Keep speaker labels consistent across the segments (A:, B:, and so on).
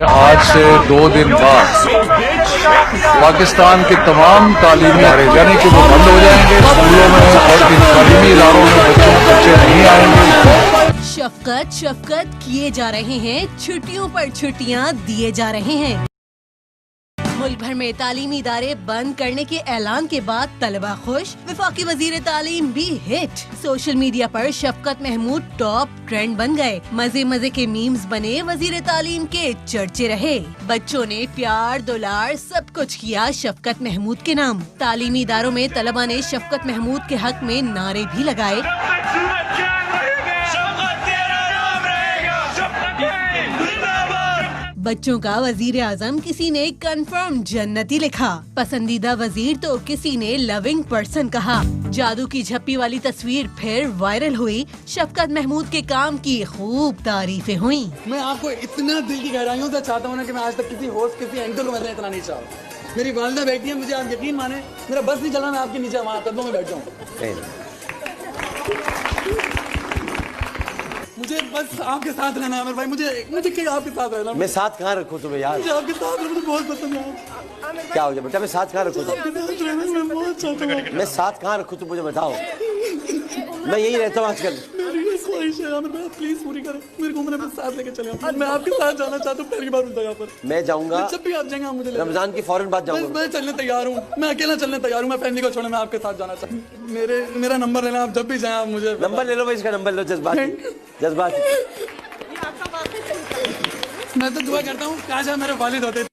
A: आज से 2 दिन बाद पाकिस्तान के तमाम तालीमी यानी कि वो बंद हो जाएंगे स्कूलों में और इन तालीमी इदारों में बच्चे नहीं आएंगे।
B: शफकत शफकत किए जा रहे हैं, छुट्टियों पर छुट्टियां दिए जा रहे हैं। मुल्क भर में तालीमी इदारे बंद करने के ऐलान के बाद तलबा खुश, वफाकी वजीर तालीम भी हिट। सोशल मीडिया पर शफकत महमूद टॉप ट्रेंड बन गए। मजे मजे के मीम्स बने, वजीर तालीम के चर्चे रहे। बच्चों ने प्यार दुलार सब कुछ किया शफकत महमूद के नाम। तालीमी इदारों में तलबा ने शफकत महमूद के हक में नारे भी लगाए। बच्चों का वजीर आजम किसी ने कंफर्म जन्नती लिखा। पसंदीदा वजीर तो किसी ने लविंग पर्सन कहा। जादू की झप्पी वाली तस्वीर फिर वायरल हुई। शफकत महमूद के काम की खूब तारीफें हुई।
C: मैं आपको इतना दिल की गहराइयों से चाहता हूँ ना कि मैं आज तक किसी होस्ट किसी एंकर को मैं इतना नहीं चाहता। मेरी वालिदा बैठी है, मुझे आप यकीन माने मेरा बस नहीं चला, मैं आपके नीचे वहाँ कदमों में बैठ जाऊँ। मुझे बस आपके साथ रहना है भाई, मुझे कहीं आपके साथ रहना।
D: मैं साथ कहाँ रखूँ तुम्हें यार?
C: मुझे आपके साथ रहना मुझे बहुत पसंद है।
D: क्या हो गया बेटा, मैं साथ कहाँ रखूँ तुम्हें?
C: मैं बहुत चाहता हूँ।
D: मैं साथ कहाँ रखूँ तुम मुझे बताओ। मैं यही रहता हूँ आजकल।
C: मेरी ये ख्वाहिश है आमिर भाई, प्लीज पूरी करें। मेरे को मेरे साथ लेके चले। मैं आपके साथ जाना चाहता हूँ। पहली बार मिलता यहाँ पर।
D: मैं जाऊँगा
C: जब भी आप जाएंगे आप मुझे
D: रमजान की फौरन बाद जाऊँगा।
C: मैं चलने तैयार हूँ, मैं अकेला चलने तैयार हूँ। मैं फैमिली को छोड़ने मैं आपके साथ जाना चाहता हूँ। मेरा नंबर लेना, आप जब भी जाएं आप मुझे
D: नंबर ले लो भाई, इसका नंबर लो। जज्बात
C: मैं तो दुआ करता हूँ काश आप मेरे वालिद होते।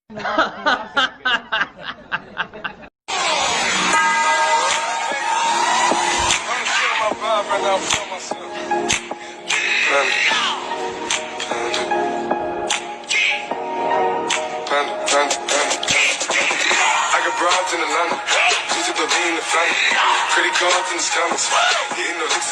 E: In Atlanta, she's at the lean, the family. Pretty cards in the scammers. Hitting the licks